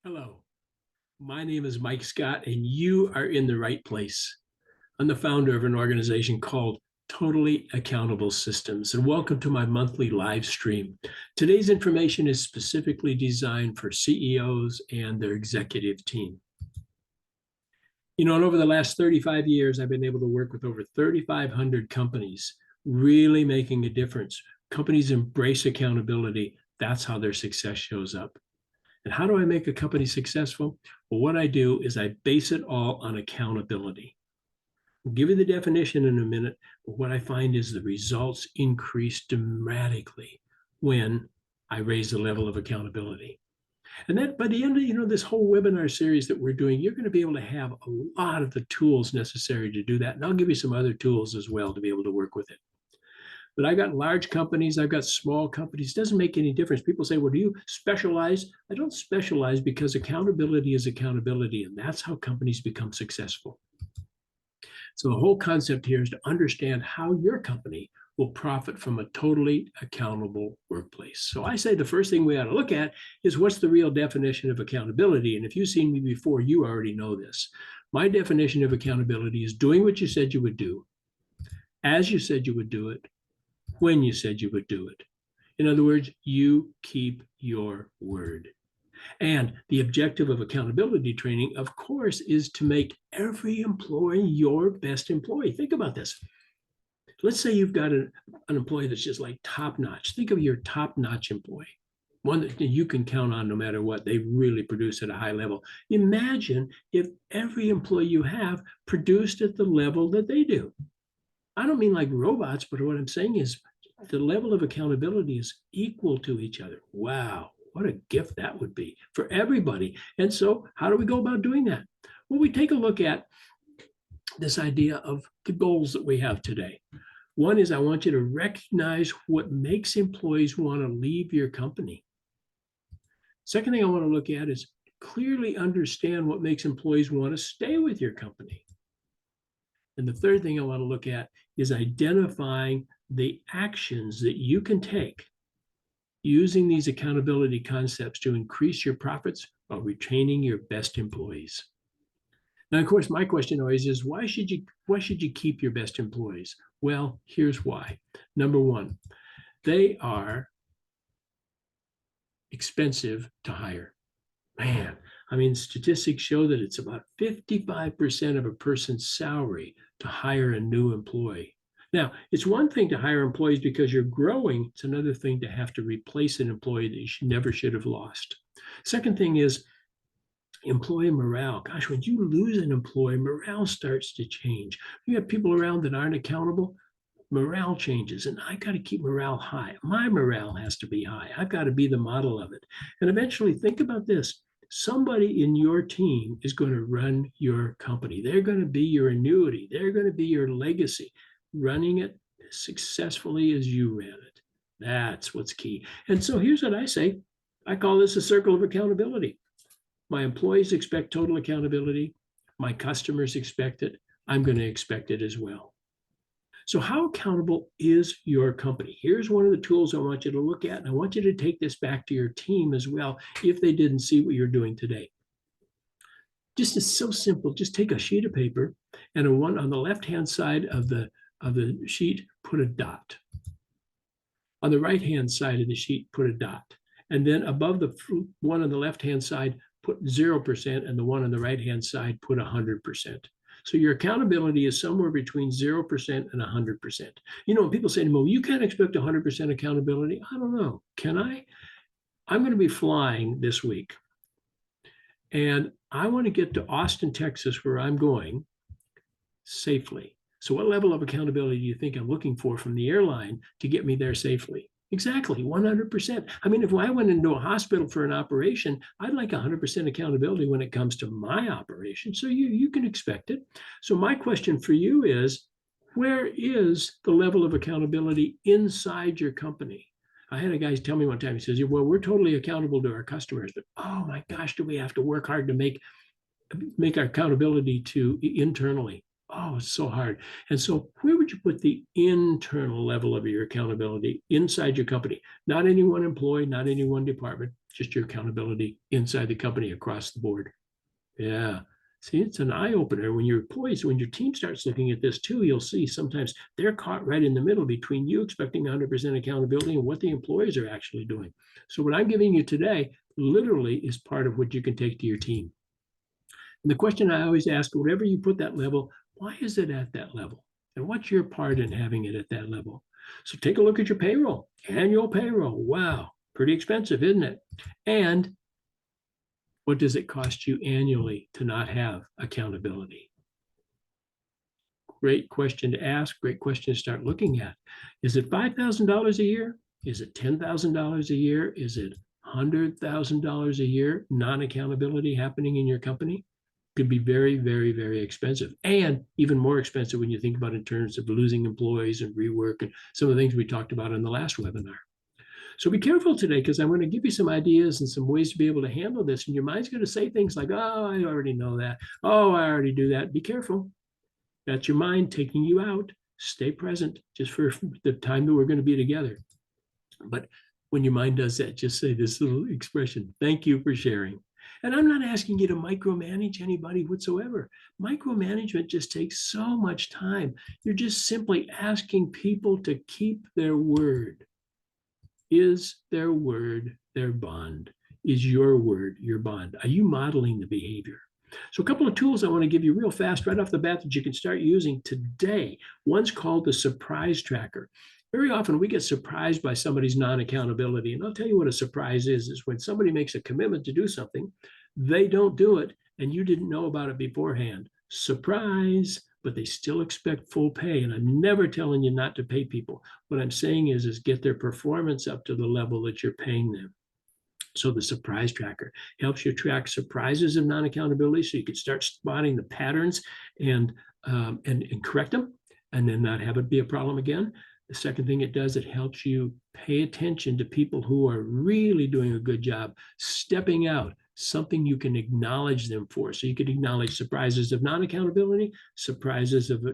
Hello, my name is Mike Scott, and you are in the right place. I'm the founder of an organization called Totally Accountable Systems, and welcome to my monthly live stream. Today's information is specifically designed for CEOs and their executive team. And over the last 35 years, I've been able to work with over 3,500 companies, really making a difference. Companies embrace accountability. That's how their success shows up. And how do I make a company successful? Well, what I do is I base it all on accountability. I'll give you the definition in a minute, but what I find is the results increase dramatically when I raise the level of accountability. And that by the end of this whole webinar series that we're doing, you're going to be able to have a lot of the tools necessary to do that. And I'll give you some other tools as well to be able to work with it. But I've got large companies, I've got small companies. It doesn't make any difference. People say, well, do you specialize? I don't specialize because accountability is accountability, and that's how companies become successful. So the whole concept here is to understand how your company will profit from a totally accountable workplace. So I say the first thing we ought to look at is what's the real definition of accountability? And if you've seen me before, you already know this. My definition of accountability is doing what you said you would do, as you said you would do it, when you said you would do it. In other words, you keep your word. And the objective of accountability training, of course, is to make every employee your best employee. Think about this. Let's say you've got an employee that's just like top notch. Think of your top notch employee, one that you can count on no matter what. They really produce at a high level. Imagine if every employee you have produced at the level that they do. I don't mean like robots, but what I'm saying is the level of accountability is equal to each other. Wow, what a gift that would be for everybody. And so how do we go about doing that? Well, we take a look at this idea of the goals that we have today. One is I want you to recognize what makes employees want to leave your company. Second thing I want to look at is clearly understand what makes employees want to stay with your company. And the third thing I want to look at is identifying the actions that you can take using these accountability concepts to increase your profits while retaining your best employees. Now, of course, my question always is, why should you keep your best employees? Well, here's why. Number one, they are expensive to hire. Man, I mean, statistics show that it's about 55% of a person's salary to hire a new employee. Now, it's one thing to hire employees because you're growing. It's another thing to have to replace an employee that you never should have lost. Second thing is employee morale. Gosh, when you lose an employee, morale starts to change. You have people around that aren't accountable, morale changes, and I got to keep morale high. My morale has to be high. I've got to be the model of it. And eventually, think about this. Somebody in your team is going to run your company. They're going to be your annuity. They're going to be your legacy, running it as successfully as you ran it. That's what's key. And so here's what I say. I call this a circle of accountability. My employees expect total accountability. My customers expect it. I'm going to expect it as well. So how accountable is your company? Here's one of the tools I want you to look at, and I want you to take this back to your team as well if they didn't see what you're doing today. Just it's so simple. Just take a sheet of paper and on the left-hand side of the sheet, put a dot. On the right-hand side of the sheet, put a dot. And then above the one on the left-hand side, put 0%, and the one on the right-hand side, put 100%. So your accountability is somewhere between 0% and 100%. When people say to me, well, you can't expect 100% accountability. I don't know. Can I? I'm going to be flying this week. And I want to get to Austin, Texas, where I'm going safely. So what level of accountability do you think I'm looking for from the airline to get me there safely? Exactly, 100%. I mean, if I went into a hospital for an operation, I'd like 100% accountability when it comes to my operation. So you can expect it. So my question for you is, where is the level of accountability inside your company? I had a guy tell me one time, he says, well, we're totally accountable to our customers, but oh my gosh, do we have to work hard to make our accountability to internally? Oh, it's so hard. And so where would you put the internal level of your accountability inside your company? Not any one employee, not any one department, just your accountability inside the company across the board. Yeah. See, it's an eye opener when your employees, when your team starts looking at this too, you'll see sometimes they're caught right in the middle between you expecting 100% accountability and what the employees are actually doing. So what I'm giving you today literally is part of what you can take to your team. And the question I always ask, whatever you put that level, why is it at that level? And what's your part in having it at that level? So take a look at your payroll, annual payroll. Wow, pretty expensive, isn't it? And what does it cost you annually to not have accountability? Great question to ask, great question to start looking at. Is it $5,000 a year? Is it $10,000 a year? Is it $100,000 a year non-accountability happening in your company? Could be very, very, very expensive, and even more expensive when you think about it in terms of losing employees and rework and some of the things we talked about in the last webinar. So be careful today, because I'm going to give you some ideas and some ways to be able to handle this. And your mind's going to say things like, oh, I already know that. Oh, I already do that. Be careful. That's your mind taking you out. Stay present just for the time that we're going to be together. But when your mind does that, just say this little expression, thank you for sharing. And I'm not asking you to micromanage anybody whatsoever. Micromanagement just takes so much time. You're just simply asking people to keep their word. Is their word their bond? Is your word your bond? Are you modeling the behavior? So a couple of tools I want to give you real fast right off the bat that you can start using today. One's called the surprise tracker. Very often we get surprised by somebody's non-accountability. And I'll tell you what a surprise is when somebody makes a commitment to do something, they don't do it, and you didn't know about it beforehand. Surprise, but they still expect full pay. And I'm never telling you not to pay people. What I'm saying is get their performance up to the level that you're paying them. So the surprise tracker helps you track surprises of non-accountability, so you can start spotting the patterns and correct them, and then not have it be a problem again. The second thing it does, it helps you pay attention to people who are really doing a good job, stepping out, something you can acknowledge them for. So you can acknowledge surprises of non-accountability, surprises of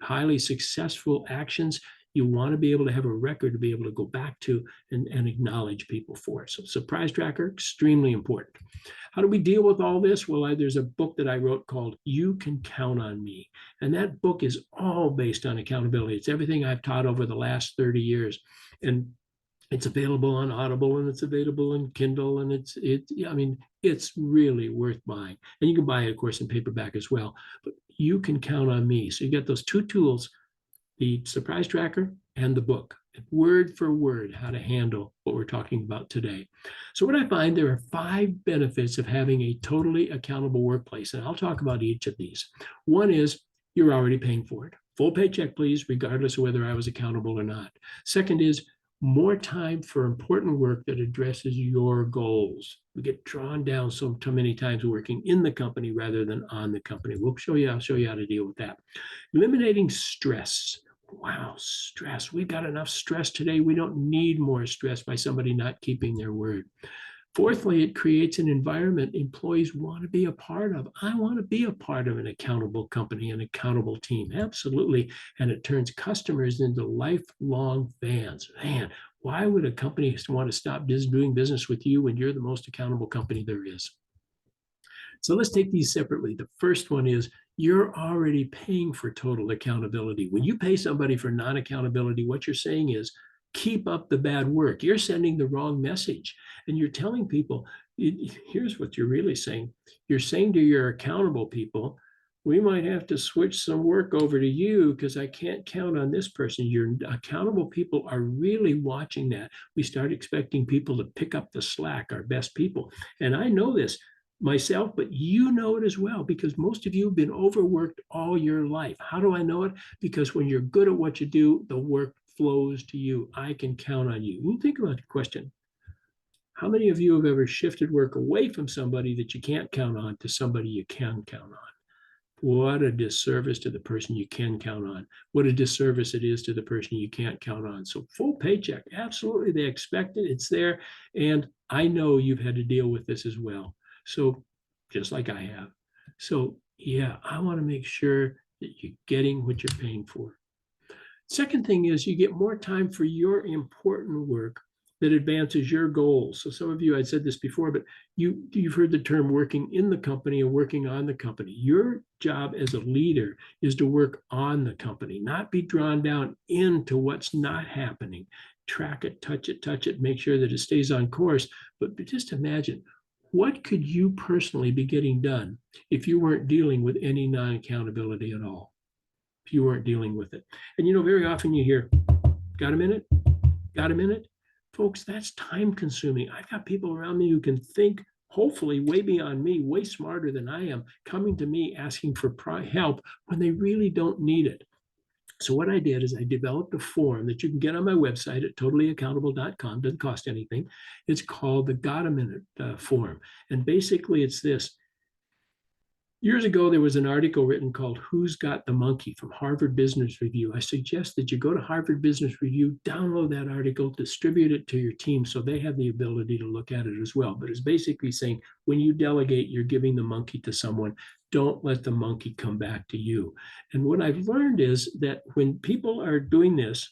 highly successful actions. You want to be able to have a record to be able to go back to and acknowledge people for. So surprise tracker, extremely important. How do we deal with all this? Well, there's a book that I wrote called You Can Count on Me. And that book is all based on accountability. It's everything I've taught over the last 30 years. And it's available on Audible, and it's available in Kindle, and it's really worth buying. And you can buy it, of course, in paperback as well. But You Can Count on Me. So you get those two tools, the surprise tracker and the book, word for word, how to handle what we're talking about today. So what I find, there are 5 benefits of having a totally accountable workplace, and I'll talk about each of these. One is you're already paying for it. Full paycheck, please, regardless of whether I was accountable or not. Second is more time for important work that addresses your goals. We get drawn down so many times working in the company rather than on the company. I'll show you how to deal with that. Eliminating stress. Wow, stress. We've got enough stress today. We don't need more stress by somebody not keeping their word. Fourthly, it creates an environment employees want to be a part of. I want to be a part of an accountable company, an accountable team. Absolutely. And it turns customers into lifelong fans. Man, why would a company want to stop doing business with you when you're the most accountable company there is? So let's take these separately. The first one is you're already paying for total accountability. When you pay somebody for non-accountability, what you're saying is, keep up the bad work. You're sending the wrong message. And you're telling people, here's what you're really saying. You're saying to your accountable people, we might have to switch some work over to you because I can't count on this person. Your accountable people are really watching that. We start expecting people to pick up the slack, our best people. And I know this myself, but you know it as well, because most of you have been overworked all your life. How do I know it? Because when you're good at what you do, the work flows to you. I can count on you. You think about the question. How many of you have ever shifted work away from somebody that you can't count on to somebody you can count on? What a disservice to the person you can count on. What a disservice it is to the person you can't count on. So full paycheck, absolutely. They expect it. It's there. And I know you've had to deal with this as well. So just like I have. So yeah, I want to make sure that you're getting what you're paying for. Second thing is you get more time for your important work that advances your goals. So some of you, I'd said this before, but you've heard the term working in the company and working on the company. Your job as a leader is to work on the company, not be drawn down into what's not happening. Track it, touch it, make sure that it stays on course. But just imagine, what could you personally be getting done if you weren't dealing with any non-accountability at all? If you weren't dealing with it. And very often you hear, got a minute? Got a minute? Folks, that's time consuming. I've got people around me who can think, hopefully, way beyond me, way smarter than I am, coming to me asking for help when they really don't need it. So what I did is I developed a form that you can get on my website at totallyaccountable.com. Doesn't cost anything. It's called the Got a Minute form. And basically it's this. Years ago, there was an article written called Who's Got the Monkey from Harvard Business Review. I suggest that you go to Harvard Business Review, download that article, distribute it to your team so they have the ability to look at it as well. But it's basically saying when you delegate, you're giving the monkey to someone. Don't let the monkey come back to you. And what I've learned is that when people are doing this,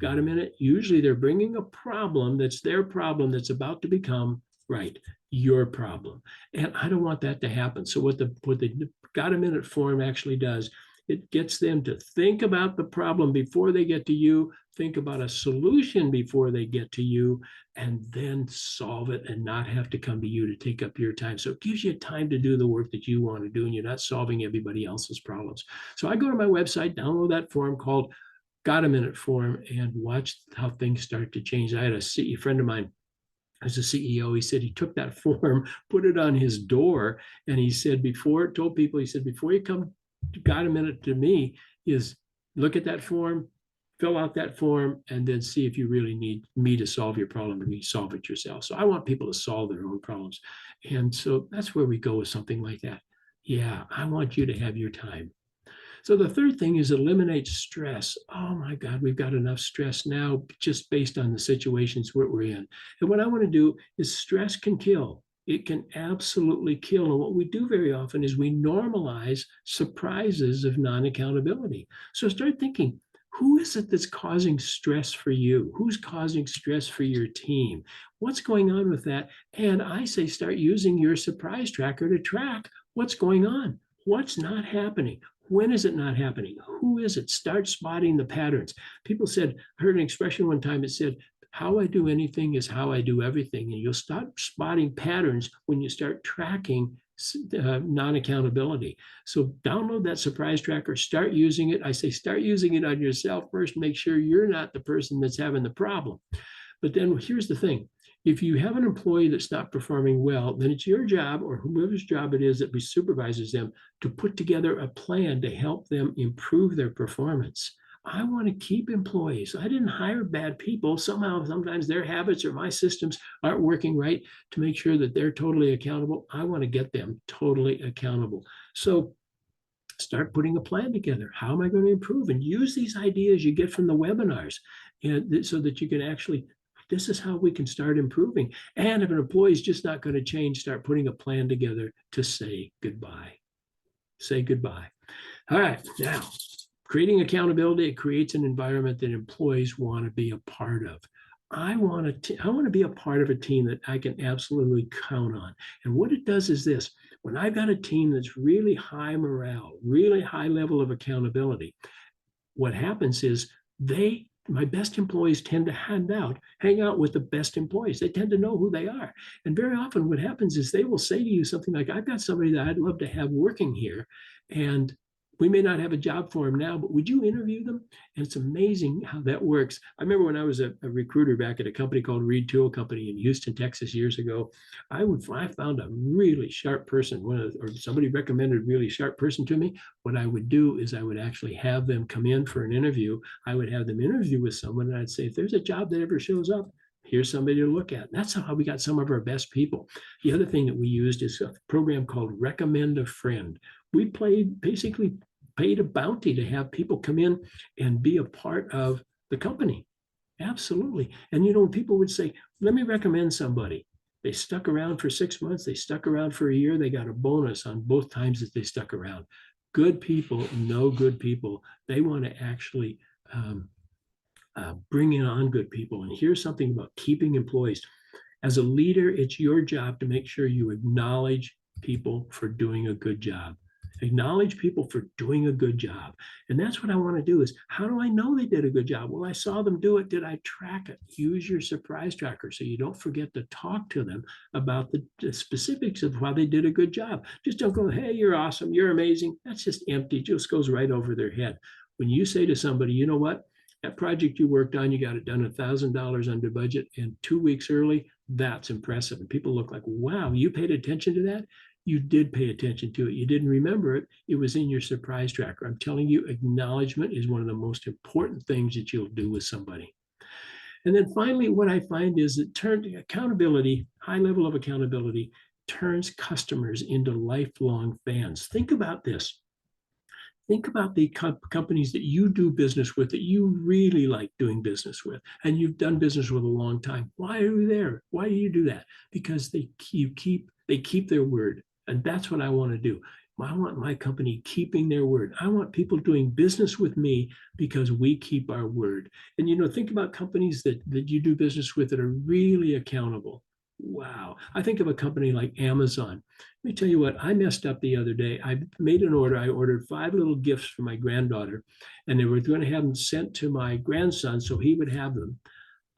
got a minute? Usually they're bringing a problem that's their problem that's about to become your problem. And I don't want that to happen. So what the Got a Minute form actually does, it gets them to think about the problem before they get to you, think about a solution before they get to you, and then solve it and not have to come to you to take up your time. So it gives you time to do the work that you want to do, and you're not solving everybody else's problems. So I go to my website, download that form called Got a Minute form, and watch how things start to change. I had a friend of mine as a CEO, he said he took that form, put it on his door, and he said before you come, got a minute to me, is look at that form, fill out that form, and then see if you really need me to solve your problem or you solve it yourself. So I want people to solve their own problems. And so that's where we go with something like that. Yeah, I want you to have your time. So the third thing is eliminate stress. Oh my God, we've got enough stress now just based on the situations we're in. And what I want to do is stress can kill. It can absolutely kill. And what we do very often is we normalize surprises of non-accountability. So start thinking, who is it that's causing stress for you? Who's causing stress for your team? What's going on with that? And I say start using your surprise tracker to track what's going on. What's not happening? When is it not happening? Who is it? Start spotting the patterns. People said, I heard an expression one time, it said, how I do anything is how I do everything. And you'll start spotting patterns when you start tracking non-accountability. So download that surprise tracker, start using it. I say start using it on yourself first, make sure you're not the person that's having the problem. But then here's the thing. If you have an employee that's not performing well, then it's your job, or whoever's job it is that supervises them, to put together a plan to help them improve their performance. I want to keep employees. I didn't hire bad people. Sometimes their habits or my systems aren't working right to make sure that they're totally accountable. I want to get them totally accountable. So start putting a plan together. How am I going to improve? And use these ideas you get from the webinars, and so that you can actually, this is how we can start improving. And if an employee is just not going to change, start putting a plan together to say goodbye. Say goodbye. All right, now, creating accountability, it creates an environment that employees want to be a part of. I want to be a part of a team that I can absolutely count on. And what it does is this: when I've got a team that's really high morale, really high level of accountability, what happens is my best employees tend to hang out with the best employees. They tend to know who they are. And very often what happens is they will say to you something like, I've got somebody that I'd love to have working here, and we may not have a job for them now, but would you interview them? And it's amazing how that works. I remember when I was a recruiter back at a company called Reed Tool Company in Houston, Texas years ago, I found a really sharp person, or somebody recommended a really sharp person to me. What I would do is I would actually have them come in for an interview. I would have them interview with someone, and I'd say, if there's a job that ever shows up, here's somebody to look at. And that's how we got some of our best people. The other thing that we used is a program called Recommend a Friend. We basically paid a bounty to have people come in and be a part of the company. Absolutely. And when people would say, let me recommend somebody, they stuck around for 6 months, they stuck around for a year, they got a bonus on both times that they stuck around. Good people know good people. They want to actually bringing on good people. And here's something about keeping employees. As a leader, it's your job to make sure you acknowledge people for doing a good job. Acknowledge people for doing a good job. And that's what I want to do is, how do I know they did a good job? Well, I saw them do it. Did I track it? Use your surprise tracker so you don't forget to talk to them about the specifics of how they did a good job. Just don't go, hey, you're awesome, you're amazing. That's just empty. It just goes right over their head. When you say to somebody, you know what? That project you worked on, you got it done $1,000 under budget and 2 weeks early. That's impressive. And people look like, wow, you paid attention to that? You did pay attention to it. You didn't remember it. It was in your surprise tracker. I'm telling you, acknowledgement is one of the most important things that you'll do with somebody. And then finally, what I find is that accountability, high level of accountability, turns customers into lifelong fans. Think about this. Think about the companies that you do business with that you really like doing business with, and you've done business with a long time. Why are you there? Why do you do that? Because they keep their word, and that's what I want to do. I want my company keeping their word. I want people doing business with me because we keep our word. And think about companies that you do business with that are really accountable. Wow. I think of a company like Amazon. Let me tell you what, I messed up the other day. I made an order. I ordered 5 little gifts for my granddaughter, and they were going to have them sent to my grandson so he would have them.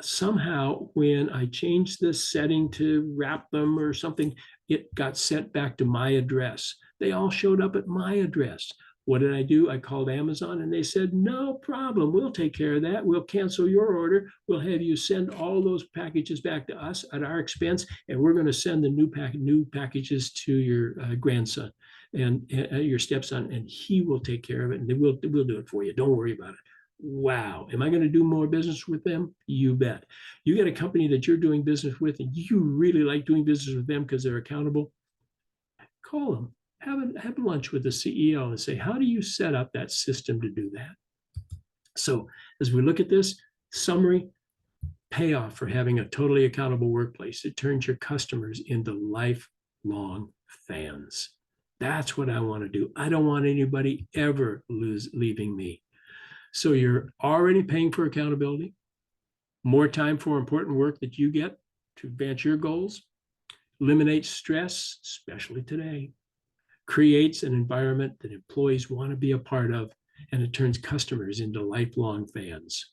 Somehow, when I changed this setting to wrap them or something, it got sent back to my address. They all showed up at my address. What did I do? I called Amazon and they said, no problem. We'll take care of that. We'll cancel your order. We'll have you send all those packages back to us at our expense. And we're going to send the new packages to your grandson and your stepson, and he will take care of it. And we'll do it for you. Don't worry about it. Wow. Am I going to do more business with them? You bet. You get a company that you're doing business with and you really like doing business with them because they're accountable. Call them. Have lunch with the CEO and say, how do you set up that system to do that? So as we look at this summary, payoff for having a totally accountable workplace, it turns your customers into lifelong fans. That's what I want to do. I don't want anybody ever leaving me. So you're already paying for accountability, more time for important work that you get to advance your goals, eliminates stress, especially today, creates an environment that employees want to be a part of, and it turns customers into lifelong fans.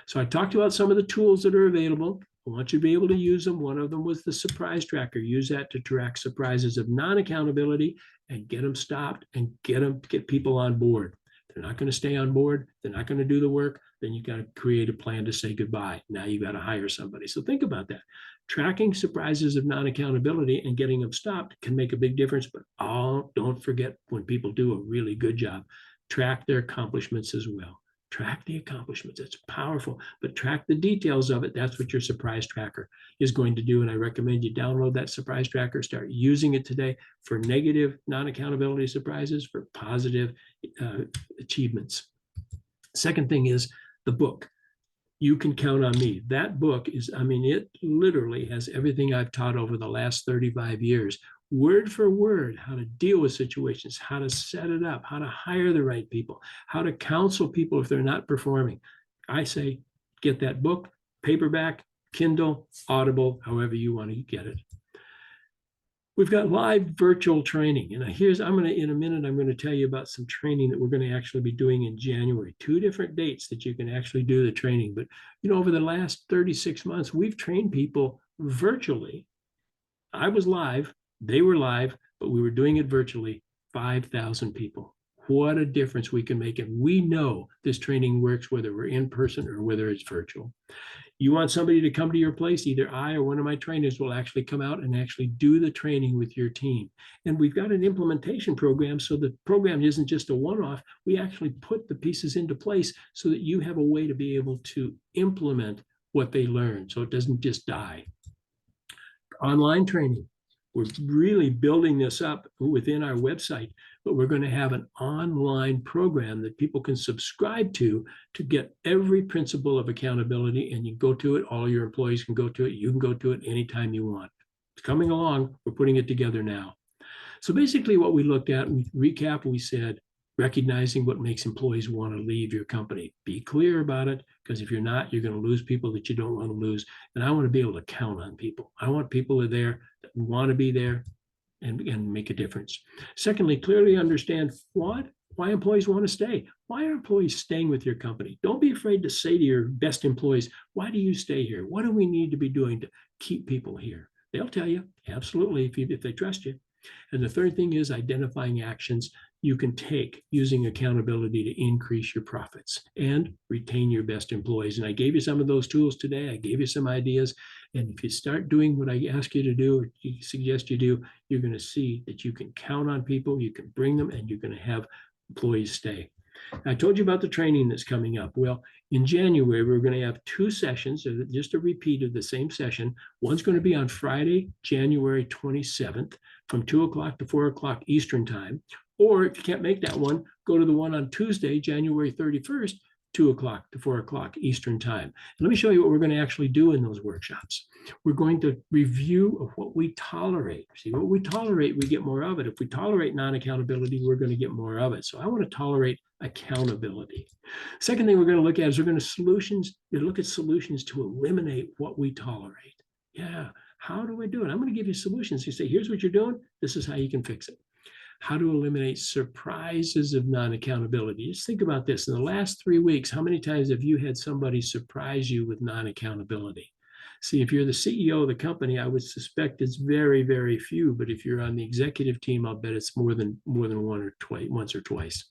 So I talked about some of the tools that are available. I want you to be able to use them. One of them was the surprise tracker. Use that to track surprises of non-accountability and get them stopped and get people on board. They're not going to stay on board. They're not going to do the work. Then you got to create a plan to say goodbye. Now you got to hire somebody. So think about that. Tracking surprises of non-accountability and getting them stopped can make a big difference. But don't forget, when people do a really good job, track their accomplishments as well. Track the accomplishments. It's powerful, but track the details of it. That's what your surprise tracker is going to do. And I recommend you download that surprise tracker, start using it today for negative non-accountability surprises, for positive achievements. Second thing is the book. You Can Count on Me. That book is, it literally has everything I've taught over the last 35 years, word for word, how to deal with situations, how to set it up, how to hire the right people, how to counsel people if they're not performing. I say, get that book, paperback, Kindle, Audible, however you want to get it. We've got live virtual training. And in a minute, I'm going to tell you about some training that we're going to actually be doing in January, 2 different dates that you can actually do the training. But, over the last 36 months, we've trained people virtually. I was live, they were live, but we were doing it virtually, 5,000 people. What a difference we can make. And we know this training works whether we're in person or whether it's virtual. You want somebody to come to your place, either I or one of my trainers will actually come out and actually do the training with your team. And we've got an implementation program, so the program isn't just a one-off. We actually put the pieces into place so that you have a way to be able to implement what they learn, so it doesn't just die. Online training. We're really building this up within our website, but we're going to have an online program that people can subscribe to get every principle of accountability, and you go to it. All your employees can go to it. You can go to it anytime you want. It's coming along. We're putting it together now. So basically what we looked at, we recapped, we said, recognizing what makes employees want to leave your company. Be clear about it, because if you're not, you're going to lose people that you don't want to lose. And I want to be able to count on people. I want people who are there that want to be there and make a difference. Secondly, clearly understand why employees want to stay. Why are employees staying with your company? Don't be afraid to say to your best employees, why do you stay here? What do we need to be doing to keep people here? They'll tell you, absolutely, if they trust you. And the third thing is identifying actions you can take using accountability to increase your profits and retain your best employees. And I gave you some of those tools today. I gave you some ideas. And if you start doing what I ask you to do, or suggest you do, you're going to see that you can count on people, you can bring them, and you're going to have employees stay. I told you about the training that's coming up. Well, in January, we're going to have 2 sessions, just a repeat of the same session. One's going to be on Friday, January 27th from 2 o'clock to 4 o'clock Eastern time. Or if you can't make that one, go to the one on Tuesday, January 31st, 2 o'clock to 4 o'clock Eastern time. And let me show you what we're going to actually do in those workshops. We're going to review of what we tolerate. See, what we tolerate, we get more of it. If we tolerate non-accountability, we're going to get more of it. So I want to tolerate accountability. Second thing we're going to look at is we're going to look at solutions to eliminate what we tolerate. Yeah, how do we do it? I'm going to give you solutions. You say, here's what you're doing. This is how you can fix it. How to eliminate surprises of non-accountability. Just think about this. In the last 3 weeks, how many times have you had somebody surprise you with non-accountability? See, if you're the CEO of the company, I would suspect it's very, very few. But if you're on the executive team, I'll bet it's more than once or twice.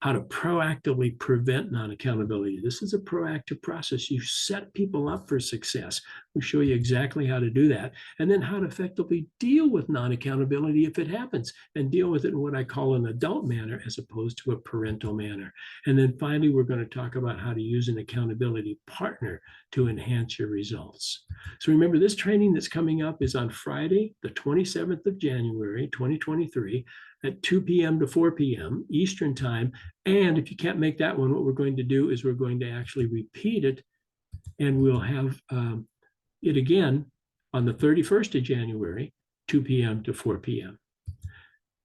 How to proactively prevent non-accountability. This is a proactive process. You set people up for success. We show you exactly how to do that. And then how to effectively deal with non-accountability if it happens, and deal with it in what I call an adult manner as opposed to a parental manner. And then finally, we're going to talk about how to use an accountability partner to enhance your results. So remember, this training that's coming up is on Friday, the 27th of January, 2023, at 2 p.m. to 4 p.m. Eastern time. And if you can't make that one, what we're going to do is we're going to actually repeat it, and we'll have it again on the 31st of January, 2 p.m. to 4 p.m.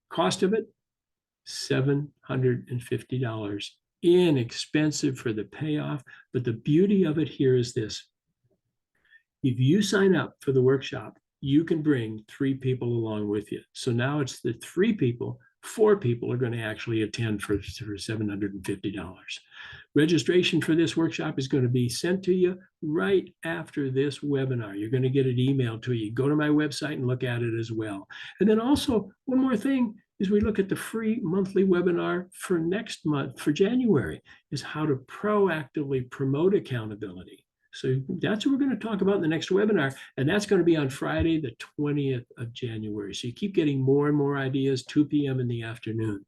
Cost of it, $750. Inexpensive for the payoff. But the beauty of it here is this. If you sign up for the workshop, you can bring 3 people along with you. So now it's the 3 people, 4 people are going to actually attend for $750. Registration for this workshop is going to be sent to you right after this webinar. You're going to get it emailed to you. Go to my website and look at it as well. And then also, one more thing is we look at the free monthly webinar for next month, for January, is how to proactively promote accountability. So that's what we're going to talk about in the next webinar. And that's going to be on Friday, the 20th of January. So you keep getting more and more ideas, 2 p.m. in the afternoon.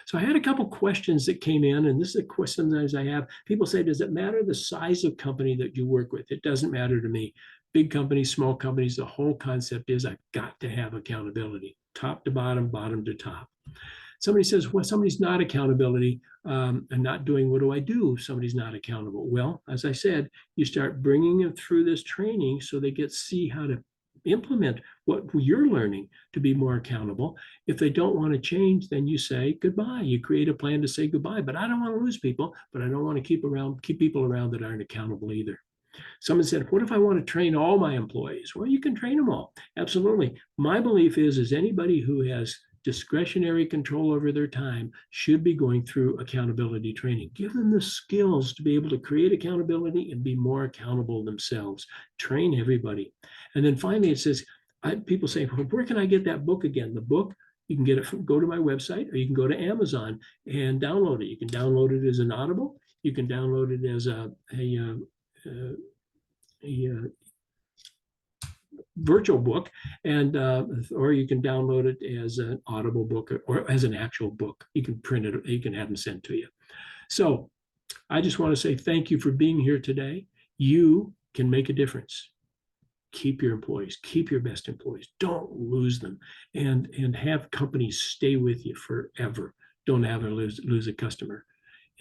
So I had a couple questions that came in, and this is a question that I have. People say, does it matter the size of company that you work with? It doesn't matter to me. Big companies, small companies, the whole concept is I've got to have accountability, top to bottom, bottom to top. Somebody says, well, somebody's not accountability and not doing, what do I do if somebody's not accountable? Well, as I said, you start bringing them through this training so they get to see how to implement what you're learning to be more accountable. If they don't want to change, then you say goodbye. You create a plan to say goodbye. But I don't want to lose people, but I don't want to keep people around that aren't accountable either. Someone said, what if I want to train all my employees? Well, you can train them all. Absolutely. My belief is anybody who has discretionary control over their time should be going through accountability training. Give them the skills to be able to create accountability and be more accountable themselves. Train everybody. And then finally, it says, people say, well, where can I get that book again? The book, you can get it from, go to my website, or you can go to Amazon and download it. You can download it as an Audible. You can download it as a virtual book, and or you can download it as an Audible book or as an actual book. You can print it, you can have them sent to you. So I just want to say thank you for being here today. You can make a difference. Keep your employees, keep your best employees. Don't lose them, and have companies stay with you forever. Don't ever lose a customer.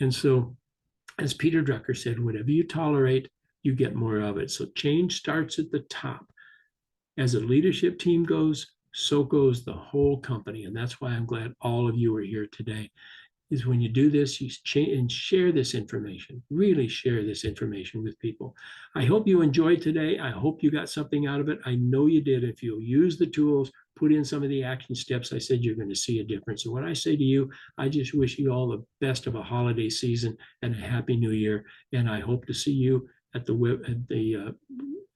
And so, as Peter Drucker said, whatever you tolerate, you get more of it. So change starts at the top. As a leadership team goes, So goes the whole company. And that's why I'm glad all of you are here today. Is when you do this, you and share this information, really share this information with people. I hope you enjoyed today. I hope you got something out of it. I know you did. If you'll use the tools, put in some of the action steps I said, you're going to see a difference. And when I say to you, I just wish you all the best of a holiday season and a happy new year. And I hope to see you at the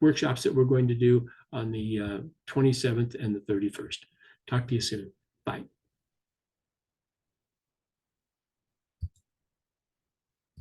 workshops that we're going to do on the 27th and the 31st. Talk to you soon. Bye.